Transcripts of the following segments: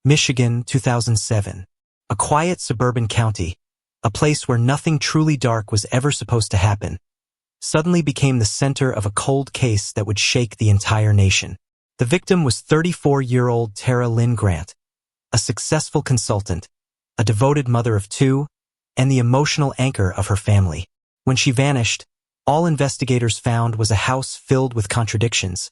Michigan, 2007. A quiet suburban county, a place where nothing truly dark was ever supposed to happen, suddenly became the center of a cold case that would shake the entire nation. The victim was 34-year-old Tara Lynn Grant, a successful consultant, a devoted mother of two, and the emotional anchor of her family. When she vanished, all investigators found was a house filled with contradictions,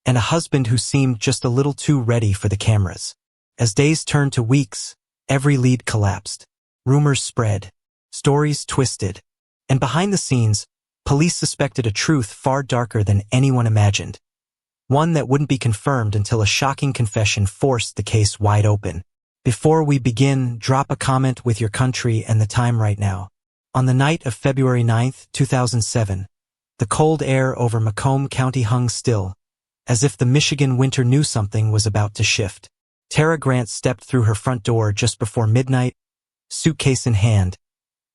and a husband who seemed just a little too ready for the cameras. As days turned to weeks, every lead collapsed. Rumors spread, stories twisted, and behind the scenes, police suspected a truth far darker than anyone imagined. One that wouldn't be confirmed until a shocking confession forced the case wide open. Before we begin, drop a comment with your country and the time right now. On the night of February 9, 2007, the cold air over Macomb County hung still, as if the Michigan winter knew something was about to shift. Tara Grant stepped through her front door just before midnight, suitcase in hand,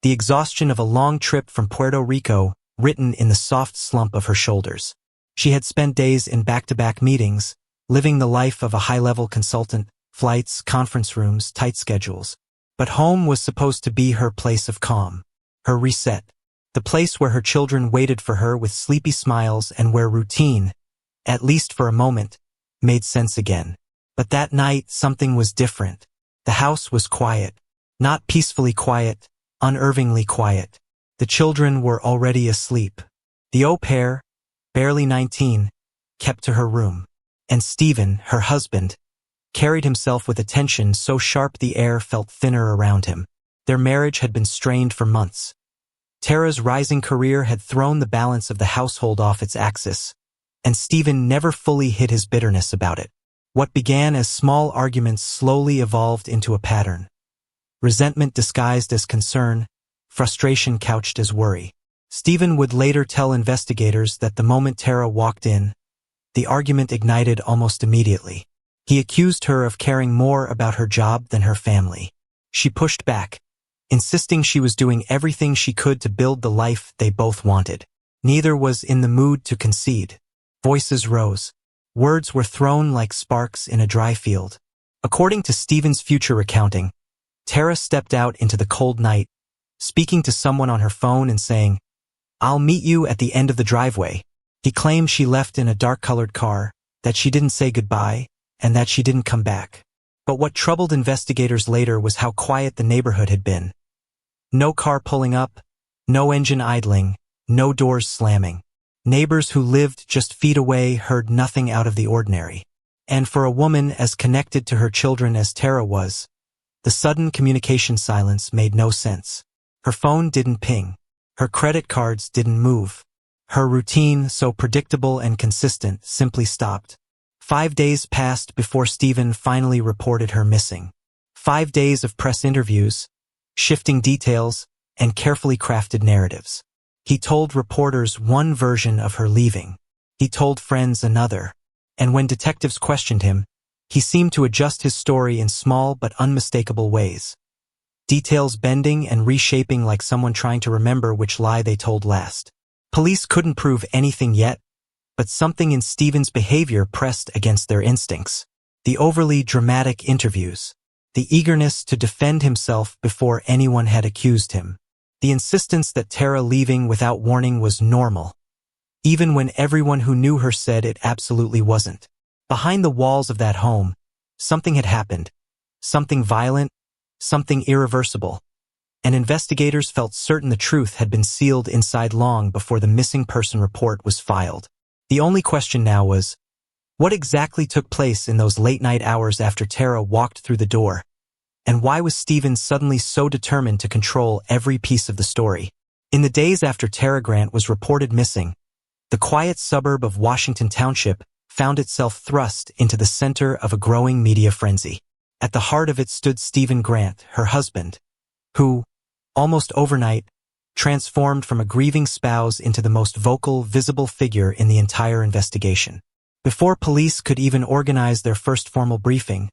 the exhaustion of a long trip from Puerto Rico written in the soft slump of her shoulders. She had spent days in back-to-back meetings, living the life of a high-level consultant, flights, conference rooms, tight schedules. But home was supposed to be her place of calm, her reset, the place where her children waited for her with sleepy smiles and where routine, at least for a moment, made sense again. But that night, something was different. The house was quiet. Not peacefully quiet, unnervingly quiet. The children were already asleep. The au pair, barely 19, kept to her room. And Stephen, her husband, carried himself with a tension so sharp the air felt thinner around him. Their marriage had been strained for months. Tara's rising career had thrown the balance of the household off its axis, and Stephen never fully hid his bitterness about it. What began as small arguments slowly evolved into a pattern. Resentment disguised as concern, frustration couched as worry. Stephen would later tell investigators that the moment Tara walked in, the argument ignited almost immediately. He accused her of caring more about her job than her family. She pushed back, insisting she was doing everything she could to build the life they both wanted. Neither was in the mood to concede. Voices rose. Words were thrown like sparks in a dry field. According to Stephen's future recounting, Tara stepped out into the cold night, speaking to someone on her phone and saying, "I'll meet you at the end of the driveway." He claimed she left in a dark-colored car, that she didn't say goodbye, and that she didn't come back. But what troubled investigators later was how quiet the neighborhood had been. No car pulling up, no engine idling, no doors slamming. Neighbors who lived just feet away heard nothing out of the ordinary. And for a woman as connected to her children as Tara was, the sudden communication silence made no sense. Her phone didn't ping. Her credit cards didn't move. Her routine, so predictable and consistent, simply stopped. 5 days passed before Stephen finally reported her missing. 5 days of press interviews, shifting details, and carefully crafted narratives. He told reporters one version of her leaving. He told friends another. And when detectives questioned him, he seemed to adjust his story in small but unmistakable ways. Details bending and reshaping like someone trying to remember which lie they told last. Police couldn't prove anything yet, but something in Stephen's behavior pressed against their instincts. The overly dramatic interviews. The eagerness to defend himself before anyone had accused him. The insistence that Tara leaving without warning was normal, even when everyone who knew her said it absolutely wasn't. Behind the walls of that home, something had happened. Something violent, something irreversible. And investigators felt certain the truth had been sealed inside long before the missing person report was filed. The only question now was, what exactly took place in those late-night hours after Tara walked through the door? And why was Stephen suddenly so determined to control every piece of the story? In the days after Tara Grant was reported missing, the quiet suburb of Washington Township found itself thrust into the center of a growing media frenzy. At the heart of it stood Stephen Grant, her husband, who, almost overnight, transformed from a grieving spouse into the most vocal, visible figure in the entire investigation. Before police could even organize their first formal briefing,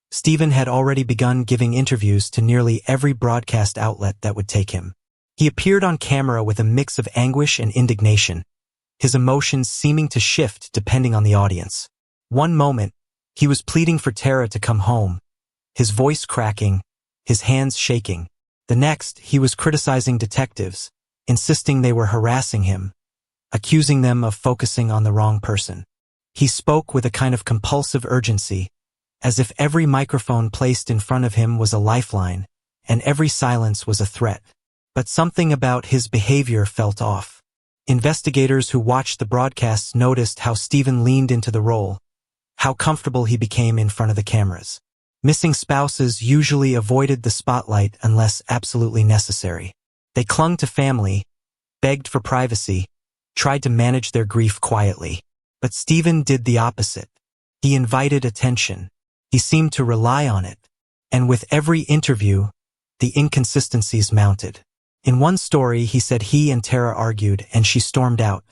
Stephen had already begun giving interviews to nearly every broadcast outlet that would take him. He appeared on camera with a mix of anguish and indignation, his emotions seeming to shift depending on the audience. One moment, he was pleading for Tara to come home, his voice cracking, his hands shaking. The next, he was criticizing detectives, insisting they were harassing him, accusing them of focusing on the wrong person. He spoke with a kind of compulsive urgency, as if every microphone placed in front of him was a lifeline, and every silence was a threat. But something about his behavior felt off. Investigators who watched the broadcasts noticed how Stephen leaned into the role, how comfortable he became in front of the cameras. Missing spouses usually avoided the spotlight unless absolutely necessary. They clung to family, begged for privacy, tried to manage their grief quietly. But Stephen did the opposite. He invited attention. He seemed to rely on it. And with every interview, the inconsistencies mounted. In one story, he said he and Tara argued and she stormed out.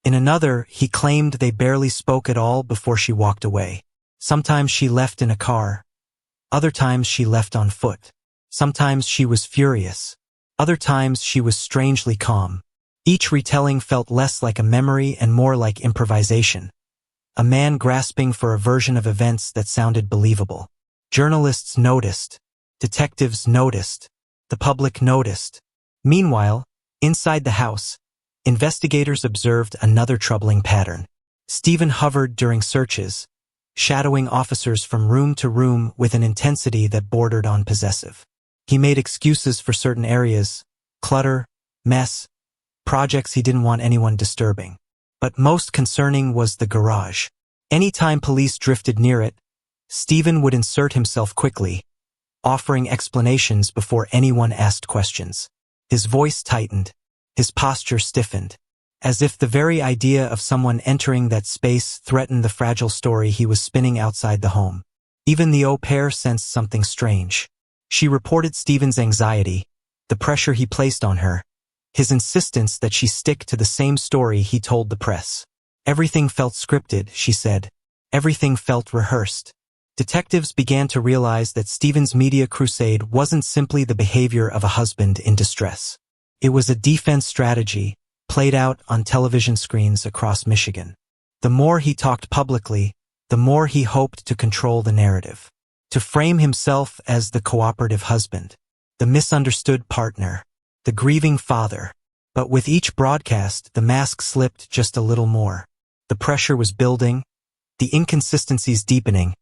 In another, he claimed they barely spoke at all before she walked away. Sometimes she left in a car. Other times she left on foot. Sometimes she was furious. Other times she was strangely calm. Each retelling felt less like a memory and more like improvisation. A man grasping for a version of events that sounded believable. Journalists noticed. Detectives noticed. The public noticed. Meanwhile, inside the house, investigators observed another troubling pattern. Stephen hovered during searches, shadowing officers from room to room with an intensity that bordered on possessive. He made excuses for certain areas, clutter, mess, projects he didn't want anyone disturbing. But most concerning was the garage. Anytime police drifted near it, Stephen would insert himself quickly, offering explanations before anyone asked questions. His voice tightened, his posture stiffened, as if the very idea of someone entering that space threatened the fragile story he was spinning outside the home. Even the au pair sensed something strange. She reported Stephen's anxiety, the pressure he placed on her, his insistence that she stick to the same story he told the press. Everything felt scripted, she said. Everything felt rehearsed. Detectives began to realize that Stephen's media crusade wasn't simply the behavior of a husband in distress. It was a defense strategy, played out on television screens across Michigan. The more he talked publicly, the more he hoped to control the narrative. To frame himself as the cooperative husband, the misunderstood partner, the grieving father. But with each broadcast, the mask slipped just a little more. The pressure was building, the inconsistencies deepening,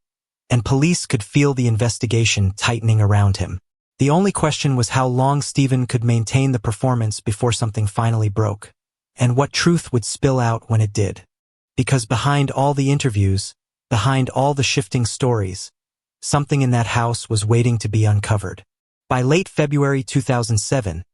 and police could feel the investigation tightening around him. The only question was how long Stephen could maintain the performance before something finally broke, and what truth would spill out when it did. Because behind all the interviews, behind all the shifting stories, something in that house was waiting to be uncovered. By late February 2007,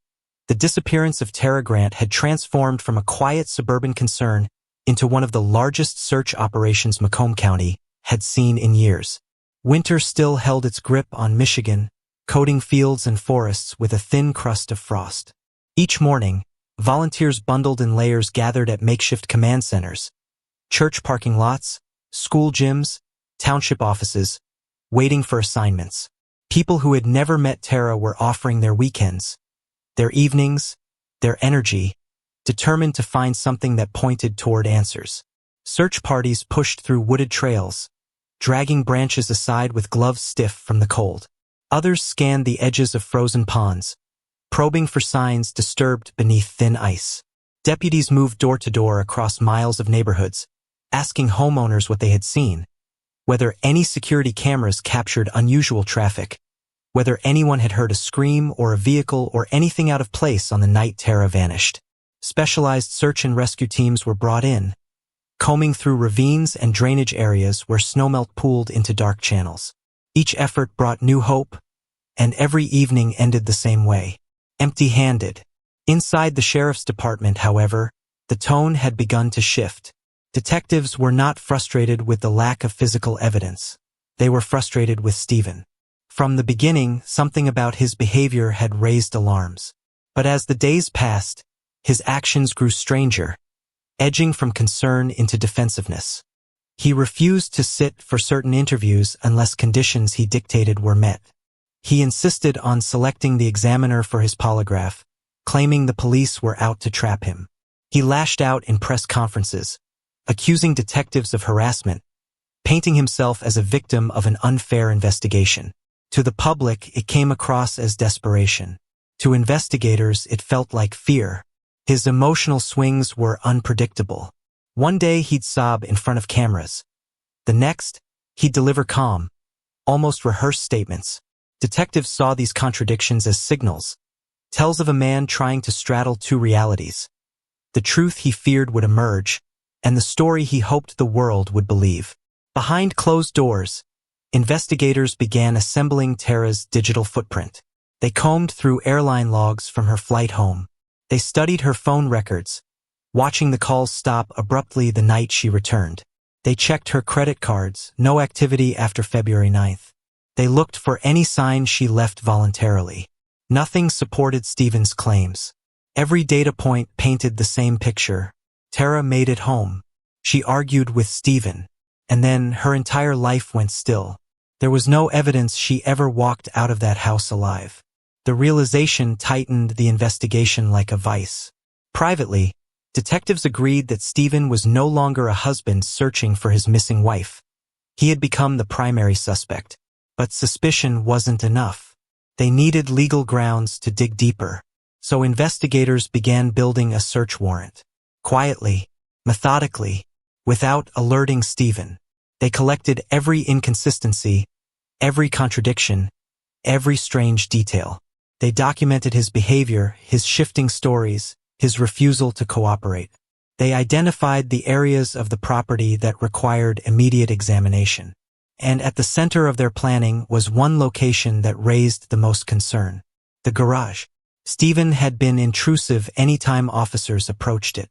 the disappearance of Tara Grant had transformed from a quiet suburban concern into one of the largest search operations Macomb County had seen in years. Winter still held its grip on Michigan, coating fields and forests with a thin crust of frost. Each morning, volunteers bundled in layers gathered at makeshift command centers, church parking lots, school gyms, township offices, waiting for assignments. People who had never met Tara were offering their weekends, their evenings, their energy, determined to find something that pointed toward answers. Search parties pushed through wooded trails, dragging branches aside with gloves stiff from the cold. Others scanned the edges of frozen ponds, probing for signs disturbed beneath thin ice. Deputies moved door to door across miles of neighborhoods, asking homeowners what they had seen, whether any security cameras captured unusual traffic, whether anyone had heard a scream or a vehicle or anything out of place on the night Tara vanished. Specialized search and rescue teams were brought in, combing through ravines and drainage areas where snowmelt pooled into dark channels. Each effort brought new hope, and every evening ended the same way, empty-handed. Inside the sheriff's department, however, the tone had begun to shift. Detectives were not frustrated with the lack of physical evidence. They were frustrated with Stephen. From the beginning, something about his behavior had raised alarms. But as the days passed, his actions grew stranger, edging from concern into defensiveness. He refused to sit for certain interviews unless conditions he dictated were met. He insisted on selecting the examiner for his polygraph, claiming the police were out to trap him. He lashed out in press conferences, accusing detectives of harassment, painting himself as a victim of an unfair investigation. To the public, it came across as desperation. To investigators, it felt like fear. His emotional swings were unpredictable. One day he'd sob in front of cameras. The next, he'd deliver calm, almost rehearsed statements. Detectives saw these contradictions as signals, tells of a man trying to straddle two realities. The truth he feared would emerge, and the story he hoped the world would believe. Behind closed doors, investigators began assembling Tara's digital footprint. They combed through airline logs from her flight home. They studied her phone records, watching the calls stop abruptly the night she returned. They checked her credit cards, no activity after February 9th. They looked for any sign she left voluntarily. Nothing supported Stephen's claims. Every data point painted the same picture. Tara made it home. She argued with Stephen, and then her entire life went still. There was no evidence she ever walked out of that house alive. The realization tightened the investigation like a vice. Privately, detectives agreed that Stephen was no longer a husband searching for his missing wife. He had become the primary suspect. But suspicion wasn't enough. They needed legal grounds to dig deeper. So investigators began building a search warrant. Quietly, methodically, without alerting Stephen. They collected every inconsistency, every contradiction, every strange detail. They documented his behavior, his shifting stories, his refusal to cooperate. They identified the areas of the property that required immediate examination. And at the center of their planning was one location that raised the most concern: the garage. Stephen had been intrusive anytime officers approached it.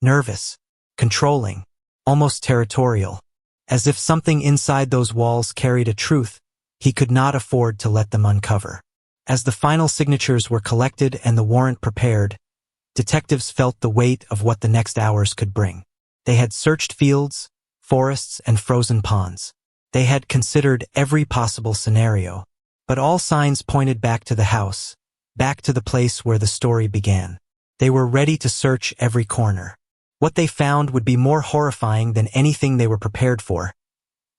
Nervous, controlling, almost territorial. As if something inside those walls carried a truth he could not afford to let them uncover. As the final signatures were collected and the warrant prepared, detectives felt the weight of what the next hours could bring. They had searched fields, forests, and frozen ponds. They had considered every possible scenario, but all signs pointed back to the house, back to the place where the story began. They were ready to search every corner. What they found would be more horrifying than anything they were prepared for,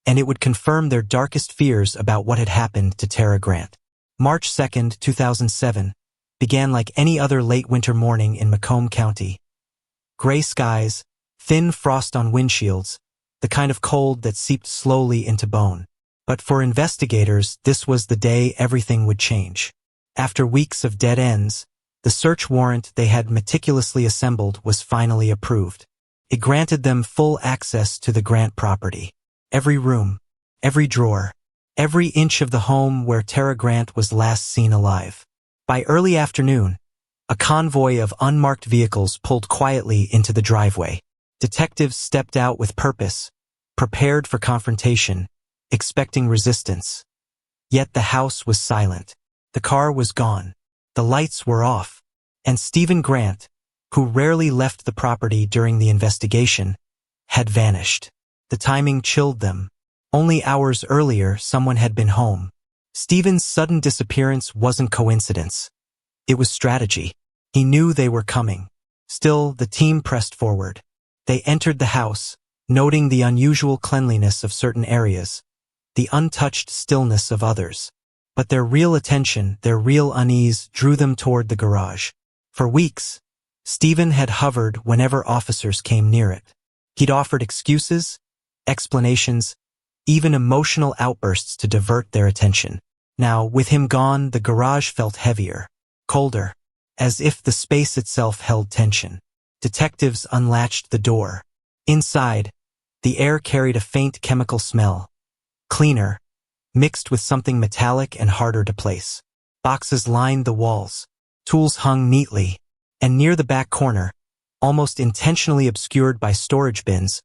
and it would confirm their darkest fears about what had happened to Tara Grant. March 2nd, 2007, began like any other late winter morning in Macomb County. Gray skies, thin frost on windshields, the kind of cold that seeped slowly into bone. But for investigators, this was the day everything would change. After weeks of dead ends, the search warrant they had meticulously assembled was finally approved. It granted them full access to the Grant property. Every room, every drawer, every inch of the home where Tara Grant was last seen alive. By early afternoon, a convoy of unmarked vehicles pulled quietly into the driveway. Detectives stepped out with purpose, prepared for confrontation, expecting resistance. Yet the house was silent. The car was gone. The lights were off. And Stephen Grant, who rarely left the property during the investigation, had vanished. The timing chilled them. Only hours earlier, someone had been home. Stephen's sudden disappearance wasn't coincidence. It was strategy. He knew they were coming. Still, the team pressed forward. They entered the house, noting the unusual cleanliness of certain areas, the untouched stillness of others. But their real attention, their real unease, drew them toward the garage. For weeks, Stephen had hovered whenever officers came near it. He'd offered excuses, explanations, even emotional outbursts to divert their attention. Now, with him gone, the garage felt heavier, colder, as if the space itself held tension. Detectives unlatched the door. Inside, the air carried a faint chemical smell. Cleaner, mixed with something metallic and harder to place. Boxes lined the walls. Tools hung neatly. And near the back corner, almost intentionally obscured by storage bins,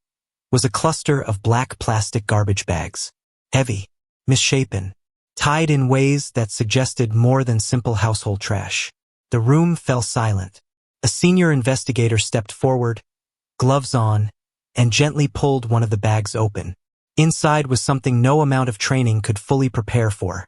was a cluster of black plastic garbage bags. Heavy, misshapen, tied in ways that suggested more than simple household trash. The room fell silent. A senior investigator stepped forward, gloves on, and gently pulled one of the bags open. Inside was something no amount of training could fully prepare for.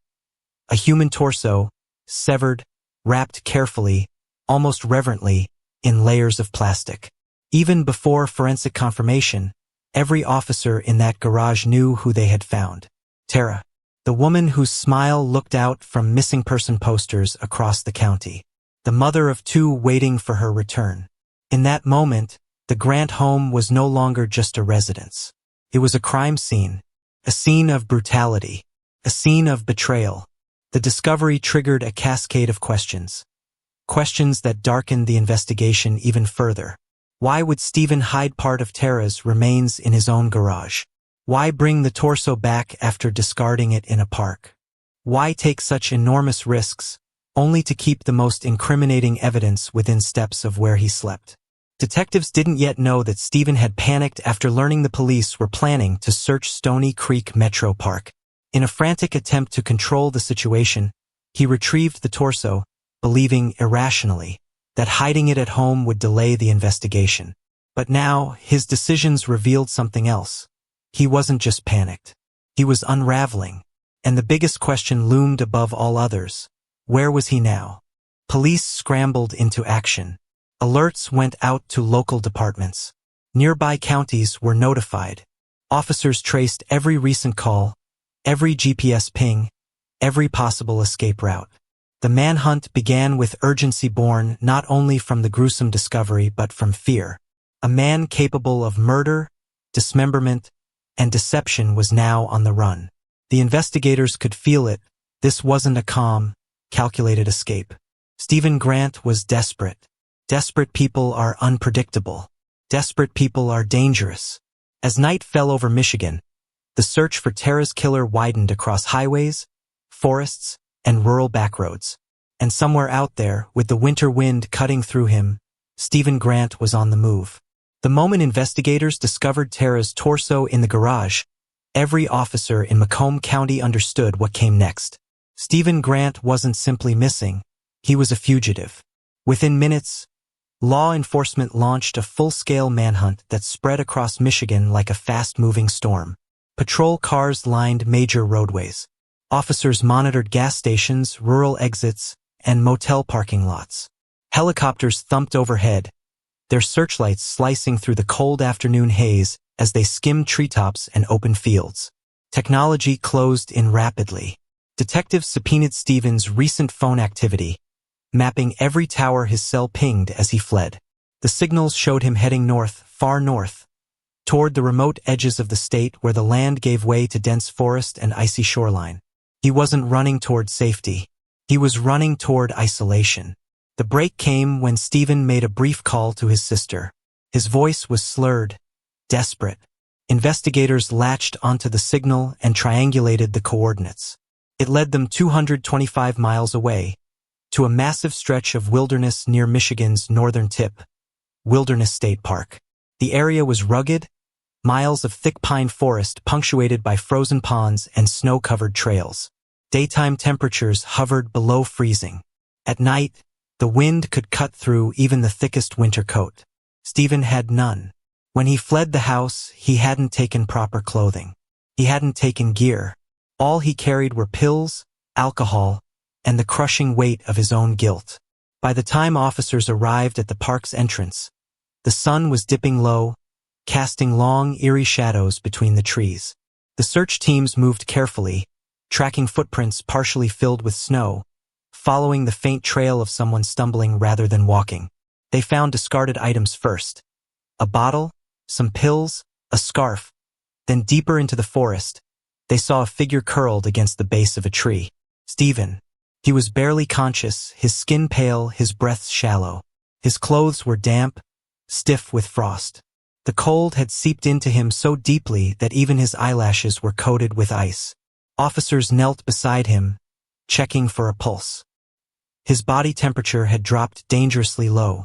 A human torso, severed, wrapped carefully, almost reverently, in layers of plastic. Even before forensic confirmation, every officer in that garage knew who they had found. Tara. The woman whose smile looked out from missing person posters across the county. The mother of two waiting for her return. In that moment, the Grant home was no longer just a residence. It was a crime scene, a scene of brutality, a scene of betrayal. The discovery triggered a cascade of questions. Questions that darkened the investigation even further. Why would Stephen hide part of Tara's remains in his own garage? Why bring the torso back after discarding it in a park? Why take such enormous risks, only to keep the most incriminating evidence within steps of where he slept? Detectives didn't yet know that Stephen had panicked after learning the police were planning to search Stony Creek Metro Park. In a frantic attempt to control the situation, he retrieved the torso, believing irrationally that hiding it at home would delay the investigation. But now, his decisions revealed something else. He wasn't just panicked. He was unraveling. And the biggest question loomed above all others. Where was he now? Police scrambled into action. Alerts went out to local departments. Nearby counties were notified. Officers traced every recent call, every GPS ping, every possible escape route. The manhunt began with urgency born not only from the gruesome discovery but from fear. A man capable of murder, dismemberment, and deception was now on the run. The investigators could feel it. This wasn't a calm, calculated escape. Stephen Grant was desperate. Desperate people are unpredictable. Desperate people are dangerous. As night fell over Michigan, the search for Tara's killer widened across highways, forests, and rural backroads. And somewhere out there, with the winter wind cutting through him, Stephen Grant was on the move. The moment investigators discovered Tara's torso in the garage, every officer in Macomb County understood what came next. Stephen Grant wasn't simply missing, he was a fugitive. Within minutes, law enforcement launched a full-scale manhunt that spread across Michigan like a fast-moving storm. Patrol cars lined major roadways. Officers monitored gas stations, rural exits, and motel parking lots. Helicopters thumped overhead, their searchlights slicing through the cold afternoon haze as they skimmed treetops and open fields. Technology closed in rapidly. Detectives subpoenaed Stephen's recent phone activity, mapping every tower his cell pinged as he fled. The signals showed him heading north, far north, toward the remote edges of the state where the land gave way to dense forest and icy shoreline. He wasn't running toward safety. He was running toward isolation. The break came when Stephen made a brief call to his sister. His voice was slurred, desperate. Investigators latched onto the signal and triangulated the coordinates. It led them 225 miles away, to a massive stretch of wilderness near Michigan's northern tip, Wilderness State Park. The area was rugged, miles of thick pine forest punctuated by frozen ponds and snow-covered trails. Daytime temperatures hovered below freezing. At night, the wind could cut through even the thickest winter coat. Stephen had none. When he fled the house, he hadn't taken proper clothing. He hadn't taken gear. All he carried were pills, alcohol, and the crushing weight of his own guilt. By the time officers arrived at the park's entrance, the sun was dipping low, casting long, eerie shadows between the trees. The search teams moved carefully, tracking footprints partially filled with snow, following the faint trail of someone stumbling rather than walking. They found discarded items first. A bottle, some pills, a scarf. Then deeper into the forest, they saw a figure curled against the base of a tree. Stephen. He was barely conscious, his skin pale, his breath shallow. His clothes were damp, stiff with frost. The cold had seeped into him so deeply that even his eyelashes were coated with ice. Officers knelt beside him, checking for a pulse. His body temperature had dropped dangerously low.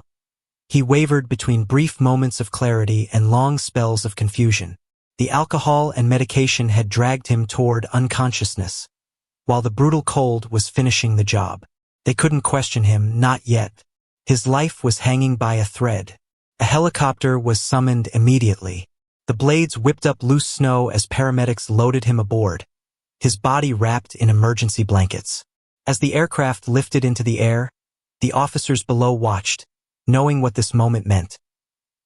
He wavered between brief moments of clarity and long spells of confusion. The alcohol and medication had dragged him toward unconsciousness, while the brutal cold was finishing the job. They couldn't question him, not yet. His life was hanging by a thread. A helicopter was summoned immediately. The blades whipped up loose snow as paramedics loaded him aboard, his body wrapped in emergency blankets. As the aircraft lifted into the air, the officers below watched, knowing what this moment meant.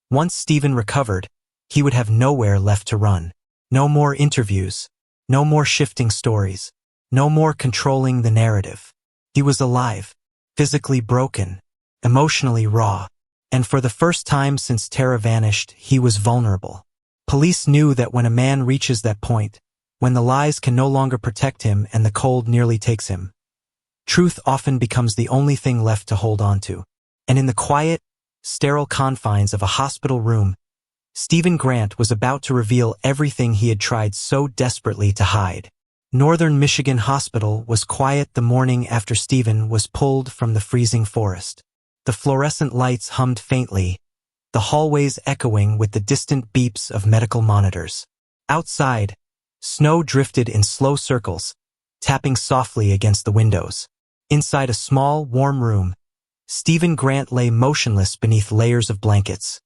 Once Stephen recovered, he would have nowhere left to run. No more interviews. No more shifting stories. No more controlling the narrative. He was alive, physically broken, emotionally raw. And for the first time since Tara vanished, he was vulnerable. Police knew that when a man reaches that point, when the lies can no longer protect him and the cold nearly takes him, truth often becomes the only thing left to hold on to. And in the quiet, sterile confines of a hospital room, Stephen Grant was about to reveal everything he had tried so desperately to hide. Northern Michigan Hospital was quiet the morning after Stephen was pulled from the freezing forest. The fluorescent lights hummed faintly, the hallways echoing with the distant beeps of medical monitors. Outside, snow drifted in slow circles, tapping softly against the windows. Inside a small, warm room, Stephen Grant lay motionless beneath layers of blankets,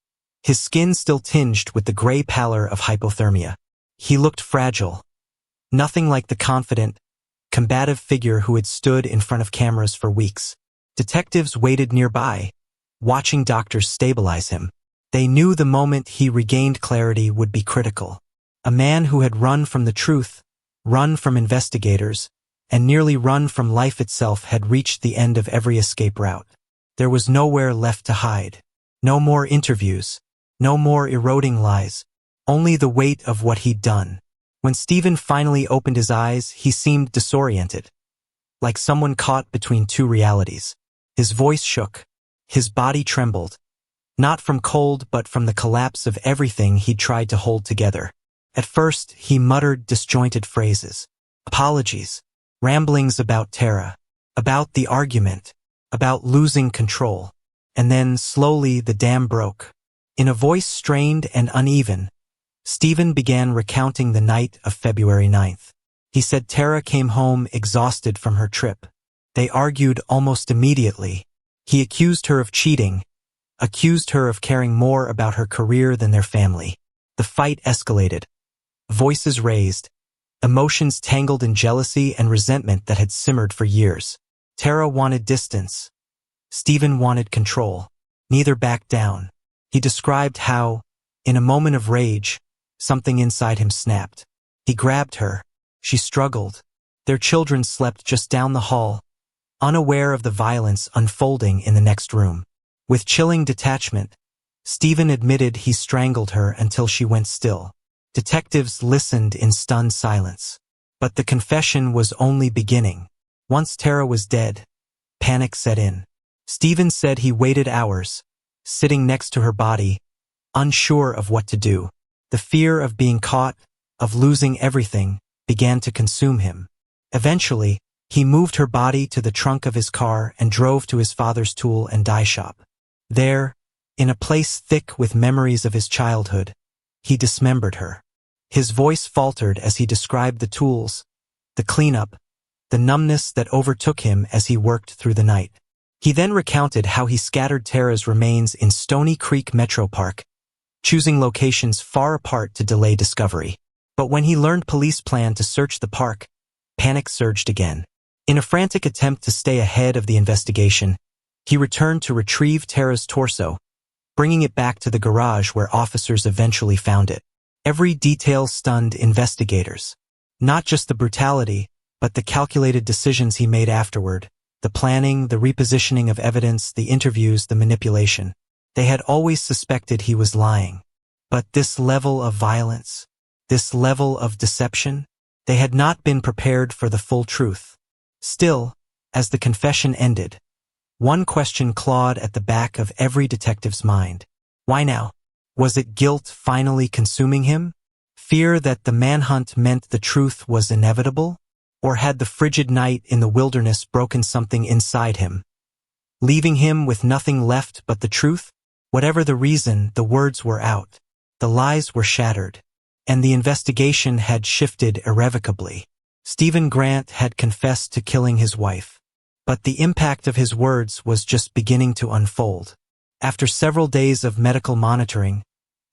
his skin still tinged with the gray pallor of hypothermia. He looked fragile, nothing like the confident, combative figure who had stood in front of cameras for weeks. Detectives waited nearby, watching doctors stabilize him. They knew the moment he regained clarity would be critical. A man who had run from the truth, run from investigators, and nearly run from life itself had reached the end of every escape route. There was nowhere left to hide. No more interviews. No more eroding lies. Only the weight of what he'd done. When Stephen finally opened his eyes, he seemed disoriented, like someone caught between two realities. His voice shook. His body trembled. Not from cold, but from the collapse of everything he'd tried to hold together. At first, he muttered disjointed phrases. Apologies. Ramblings about Tara. About the argument. About losing control. And then, slowly, the dam broke. In a voice strained and uneven, Stephen began recounting the night of February 9th. He said Tara came home exhausted from her trip. They argued almost immediately. He accused her of cheating, accused her of caring more about her career than their family. The fight escalated. Voices raised, emotions tangled in jealousy and resentment that had simmered for years. Tara wanted distance. Stephen wanted control. Neither backed down. He described how, in a moment of rage, something inside him snapped. He grabbed her. She struggled. Their children slept just down the hall, unaware of the violence unfolding in the next room. With chilling detachment, Stephen admitted he strangled her until she went still. Detectives listened in stunned silence. But the confession was only beginning. Once Tara was dead, panic set in. Stephen said he waited hours, sitting next to her body, unsure of what to do. The fear of being caught, of losing everything, began to consume him. Eventually, he moved her body to the trunk of his car and drove to his father's tool and die shop. There, in a place thick with memories of his childhood, he dismembered her. His voice faltered as he described the tools, the cleanup, the numbness that overtook him as he worked through the night. He then recounted how he scattered Tara's remains in Stony Creek Metro Park, choosing locations far apart to delay discovery. But when he learned police planned to search the park, panic surged again. In a frantic attempt to stay ahead of the investigation, he returned to retrieve Tara's torso, bringing it back to the garage where officers eventually found it. Every detail stunned investigators. Not just the brutality, but the calculated decisions he made afterward. The planning, the repositioning of evidence, the interviews, the manipulation. They had always suspected he was lying. But this level of violence, this level of deception, they had not been prepared for the full truth. Still, as the confession ended, one question clawed at the back of every detective's mind. Why now? Was it guilt finally consuming him? Fear that the manhunt meant the truth was inevitable? Or had the frigid night in the wilderness broken something inside him, leaving him with nothing left but the truth? Whatever the reason, the words were out. The lies were shattered. And the investigation had shifted irrevocably. Stephen Grant had confessed to killing his wife. But the impact of his words was just beginning to unfold. After several days of medical monitoring,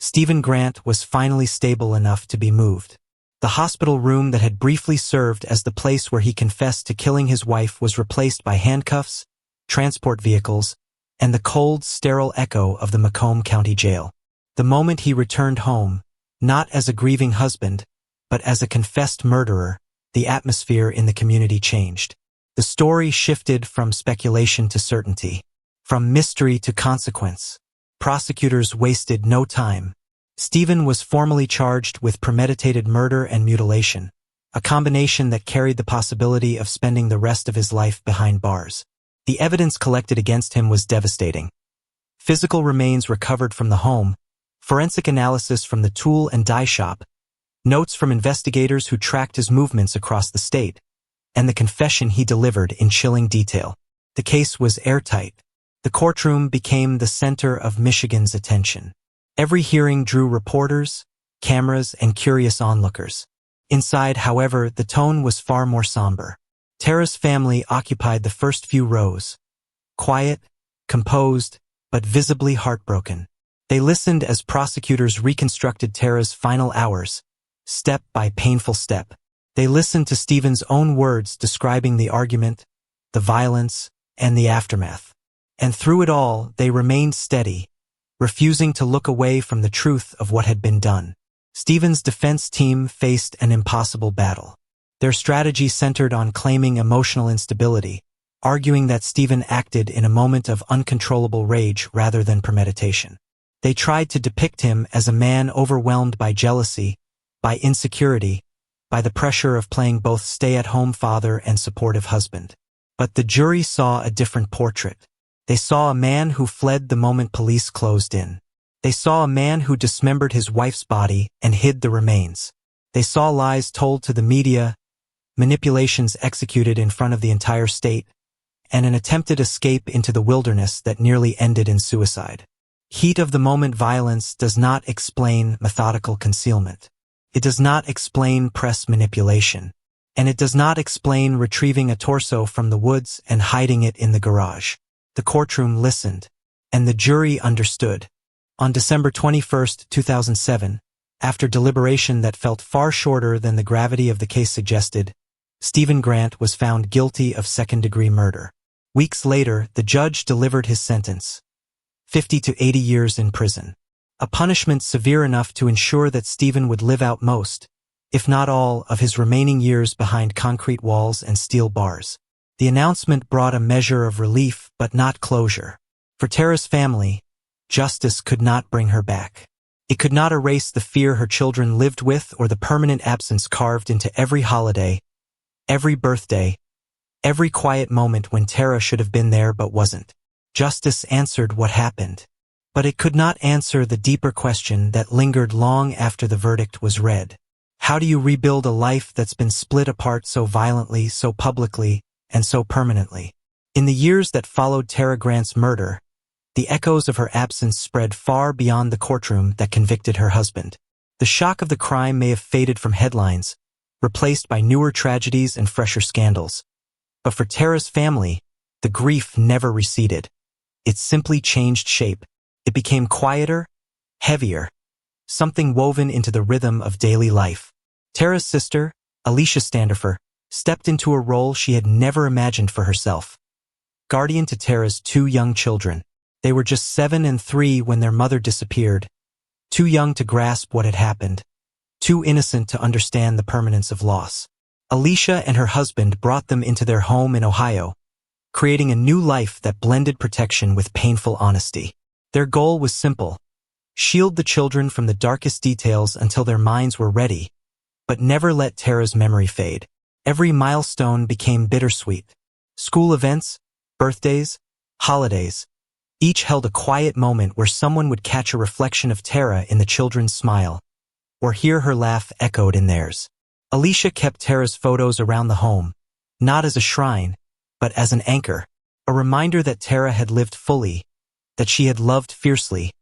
Stephen Grant was finally stable enough to be moved. The hospital room that had briefly served as the place where he confessed to killing his wife was replaced by handcuffs, transport vehicles, and the cold, sterile echo of the Macomb County jail. The moment he returned home, not as a grieving husband, but as a confessed murderer, the atmosphere in the community changed. The story shifted from speculation to certainty, from mystery to consequence. Prosecutors wasted no time. Stephen was formally charged with premeditated murder and mutilation, a combination that carried the possibility of spending the rest of his life behind bars. The evidence collected against him was devastating. Physical remains recovered from the home, forensic analysis from the tool and die shop, notes from investigators who tracked his movements across the state, and the confession he delivered in chilling detail. The case was airtight. The courtroom became the center of Michigan's attention. Every hearing drew reporters, cameras, and curious onlookers. Inside, however, the tone was far more somber. Tara's family occupied the first few rows, quiet, composed, but visibly heartbroken. They listened as prosecutors reconstructed Tara's final hours, step by painful step. They listened to Stephen's own words describing the argument, the violence, and the aftermath. And through it all, they remained steady, refusing to look away from the truth of what had been done. Stephen's defense team faced an impossible battle. Their strategy centered on claiming emotional instability, arguing that Stephen acted in a moment of uncontrollable rage rather than premeditation. They tried to depict him as a man overwhelmed by jealousy, by insecurity, by the pressure of playing both stay-at-home father and supportive husband. But the jury saw a different portrait. They saw a man who fled the moment police closed in. They saw a man who dismembered his wife's body and hid the remains. They saw lies told to the media, manipulations executed in front of the entire state, and an attempted escape into the wilderness that nearly ended in suicide. Heat-of-the-moment violence does not explain methodical concealment. It does not explain press manipulation. And it does not explain retrieving a torso from the woods and hiding it in the garage. The courtroom listened, and the jury understood. On December 21, 2007, after deliberation that felt far shorter than the gravity of the case suggested, Stephen Grant was found guilty of second-degree murder. Weeks later, the judge delivered his sentence, 50 to 80 years in prison, a punishment severe enough to ensure that Stephen would live out most, if not all, of his remaining years behind concrete walls and steel bars. The announcement brought a measure of relief, but not closure. For Tara's family, justice could not bring her back. It could not erase the fear her children lived with or the permanent absence carved into every holiday, every birthday, every quiet moment when Tara should have been there but wasn't. Justice answered what happened, but it could not answer the deeper question that lingered long after the verdict was read. How do you rebuild a life that's been split apart so violently, so publicly, and so permanently? In the years that followed Tara Grant's murder, the echoes of her absence spread far beyond the courtroom that convicted her husband. The shock of the crime may have faded from headlines, replaced by newer tragedies and fresher scandals. But for Tara's family, the grief never receded. It simply changed shape. It became quieter, heavier, something woven into the rhythm of daily life. Tara's sister, Alicia Standifer, stepped into a role she had never imagined for herself. Guardian to Tara's two young children. They were just 7 and 3 when their mother disappeared, too young to grasp what had happened, too innocent to understand the permanence of loss. Alicia and her husband brought them into their home in Ohio, creating a new life that blended protection with painful honesty. Their goal was simple: shield the children from the darkest details until their minds were ready, but never let Tara's memory fade. Every milestone became bittersweet. School events, birthdays, holidays, each held a quiet moment where someone would catch a reflection of Tara in the children's smile, or hear her laugh echoed in theirs. Alicia kept Tara's photos around the home, not as a shrine, but as an anchor, a reminder that Tara had lived fully, that she had loved fiercely,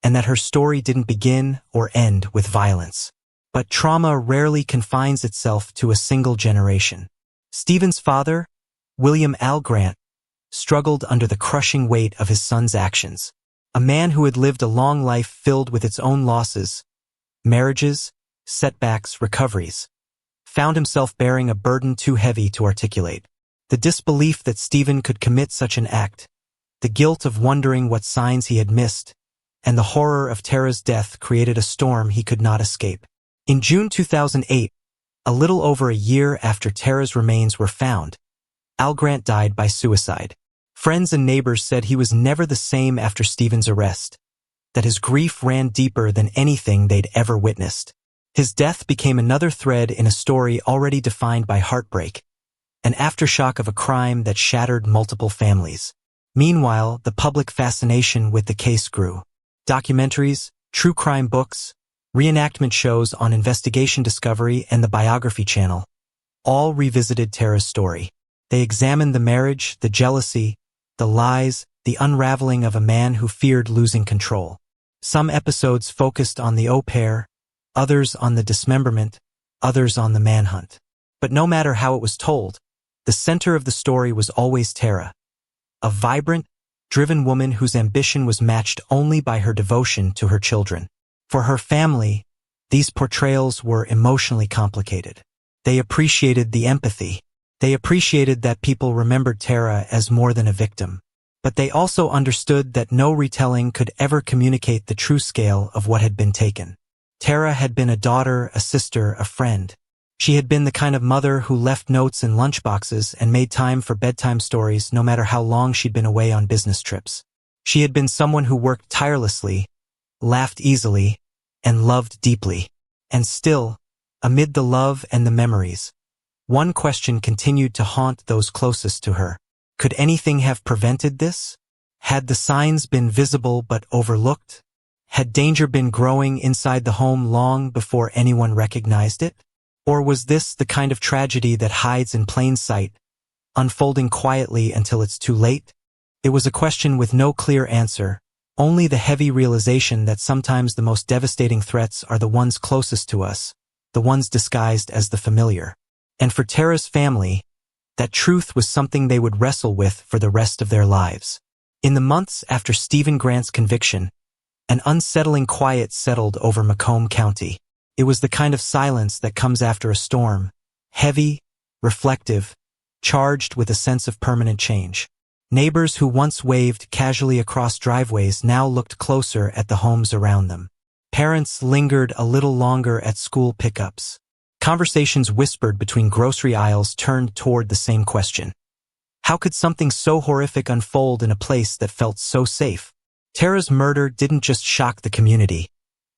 and that her story didn't begin or end with violence. But trauma rarely confines itself to a single generation. Stephen's father, William Al Grant, struggled under the crushing weight of his son's actions. A man who had lived a long life filled with its own losses, marriages, setbacks, recoveries, found himself bearing a burden too heavy to articulate. The disbelief that Stephen could commit such an act, the guilt of wondering what signs he had missed, and the horror of Tara's death created a storm he could not escape. In June 2008, A little over a year after Tara's remains were found, Al Grant died by suicide. Friends and neighbors said he was never the same after Stephen's arrest, that his grief ran deeper than anything they'd ever witnessed. His death became another thread in a story already defined by heartbreak, an aftershock of a crime that shattered multiple families. Meanwhile, the public fascination with the case grew. Documentaries, true crime books, reenactment shows on Investigation Discovery and the Biography Channel all revisited Tara's story. They examined the marriage, the jealousy, the lies, the unraveling of a man who feared losing control. Some episodes focused on the au pair, others on the dismemberment, others on the manhunt. But no matter how it was told, the center of the story was always Tara, a vibrant, driven woman whose ambition was matched only by her devotion to her children. For her family, these portrayals were emotionally complicated. They appreciated the empathy. They appreciated that people remembered Tara as more than a victim. But they also understood that no retelling could ever communicate the true scale of what had been taken. Tara had been a daughter, a sister, a friend. She had been the kind of mother who left notes in lunchboxes and made time for bedtime stories no matter how long she'd been away on business trips. She had been someone who worked tirelessly, laughed easily, and loved deeply. And still, amid the love and the memories, one question continued to haunt those closest to her. Could anything have prevented this? Had the signs been visible but overlooked? Had danger been growing inside the home long before anyone recognized it? Or was this the kind of tragedy that hides in plain sight, unfolding quietly until it's too late? It was a question with no clear answer, only the heavy realization that sometimes the most devastating threats are the ones closest to us, the ones disguised as the familiar. And for Tara's family, that truth was something they would wrestle with for the rest of their lives. In the months after Stephen Grant's conviction, an unsettling quiet settled over Macomb County. It was the kind of silence that comes after a storm, heavy, reflective, charged with a sense of permanent change. Neighbors who once waved casually across driveways now looked closer at the homes around them. Parents lingered a little longer at school pickups. Conversations whispered between grocery aisles turned toward the same question. How could something so horrific unfold in a place that felt so safe? Tara's murder didn't just shock the community.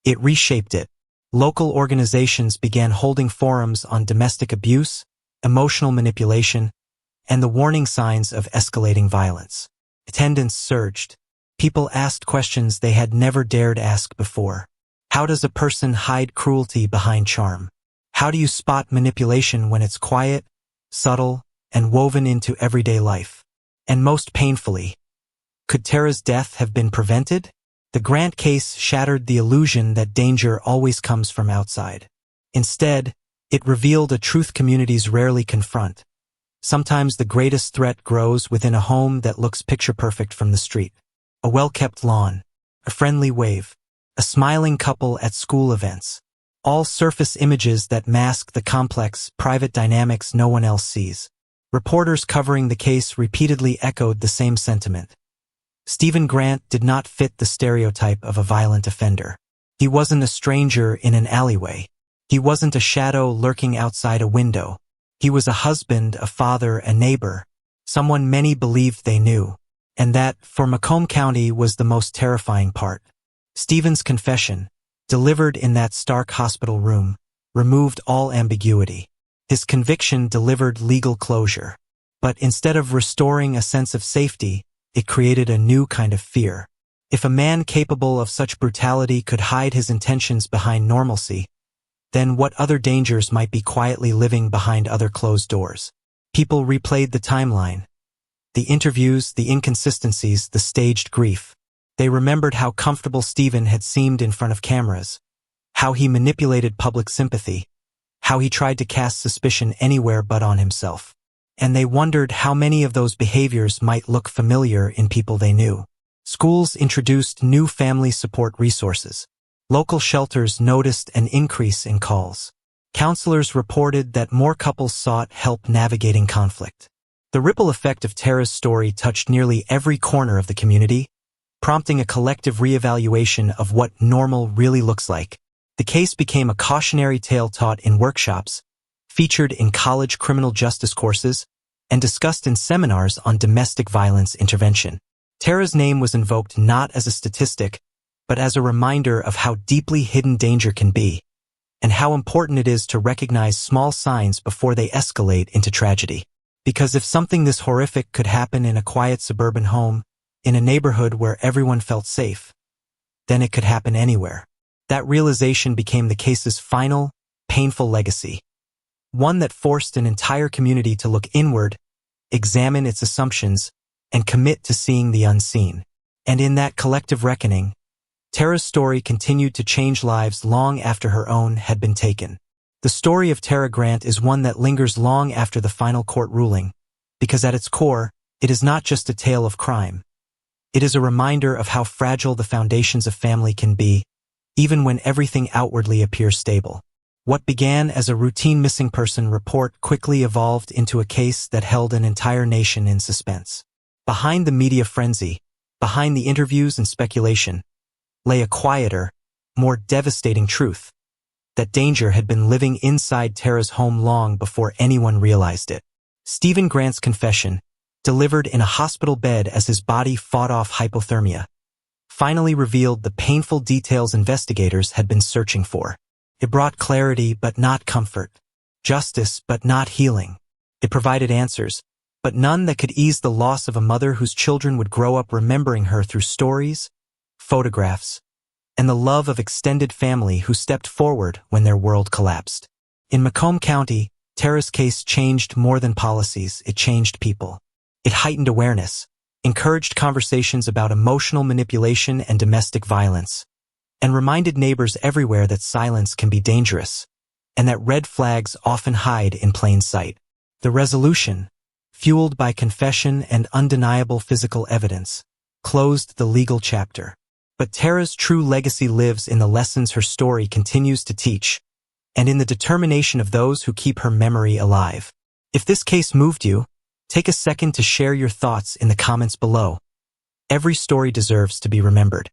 It reshaped it. Local organizations began holding forums on domestic abuse, emotional manipulation, and the warning signs of escalating violence. Attendance surged. People asked questions they had never dared ask before. How does a person hide cruelty behind charm? How do you spot manipulation when it's quiet, subtle, and woven into everyday life? And most painfully, could Tara's death have been prevented? The Grant case shattered the illusion that danger always comes from outside. Instead, it revealed a truth communities rarely confront. Sometimes the greatest threat grows within a home that looks picture-perfect from the street. A well-kept lawn, a friendly wave, a smiling couple at school events. All surface images that mask the complex, private dynamics no one else sees. Reporters covering the case repeatedly echoed the same sentiment. Stephen Grant did not fit the stereotype of a violent offender. He wasn't a stranger in an alleyway. He wasn't a shadow lurking outside a window. He was a husband, a father, a neighbor, someone many believed they knew. And that, for Macomb County, was the most terrifying part. Stephen's confession, delivered in that stark hospital room, removed all ambiguity. His conviction delivered legal closure. But instead of restoring a sense of safety, it created a new kind of fear. If a man capable of such brutality could hide his intentions behind normalcy, then what other dangers might be quietly living behind other closed doors? People replayed the timeline. The interviews, the inconsistencies, the staged grief. They remembered how comfortable Stephen had seemed in front of cameras, how he manipulated public sympathy, how he tried to cast suspicion anywhere but on himself. And they wondered how many of those behaviors might look familiar in people they knew. Schools introduced new family support resources. Local shelters noticed an increase in calls. Counselors reported that more couples sought help navigating conflict. The ripple effect of Tara's story touched nearly every corner of the community, prompting a collective reevaluation of what normal really looks like. The case became a cautionary tale taught in workshops, featured in college criminal justice courses, and discussed in seminars on domestic violence intervention. Tara's name was invoked not as a statistic, but as a reminder of how deeply hidden danger can be, and how important it is to recognize small signs before they escalate into tragedy. Because if something this horrific could happen in a quiet suburban home, in a neighborhood where everyone felt safe, then it could happen anywhere. That realization became the case's final, painful legacy. One that forced an entire community to look inward, examine its assumptions, and commit to seeing the unseen. And in that collective reckoning, Tara's story continued to change lives long after her own had been taken. The story of Tara Grant is one that lingers long after the final court ruling, because at its core, it is not just a tale of crime. It is a reminder of how fragile the foundations of family can be, even when everything outwardly appears stable. What began as a routine missing person report quickly evolved into a case that held an entire nation in suspense. Behind the media frenzy, behind the interviews and speculation, lay a quieter, more devastating truth: that danger had been living inside Tara's home long before anyone realized it. Stephen Grant's confession, delivered in a hospital bed as his body fought off hypothermia, finally revealed the painful details investigators had been searching for. It brought clarity but not comfort, justice but not healing. It provided answers, but none that could ease the loss of a mother whose children would grow up remembering her through stories, photographs, and the love of extended family who stepped forward when their world collapsed. In Macomb County, Tara's case changed more than policies, it changed people. It heightened awareness, encouraged conversations about emotional manipulation and domestic violence, and reminded neighbors everywhere that silence can be dangerous, and that red flags often hide in plain sight. The resolution, fueled by confession and undeniable physical evidence, closed the legal chapter. But Tara's true legacy lives in the lessons her story continues to teach, and in the determination of those who keep her memory alive. If this case moved you, take a second to share your thoughts in the comments below. Every story deserves to be remembered.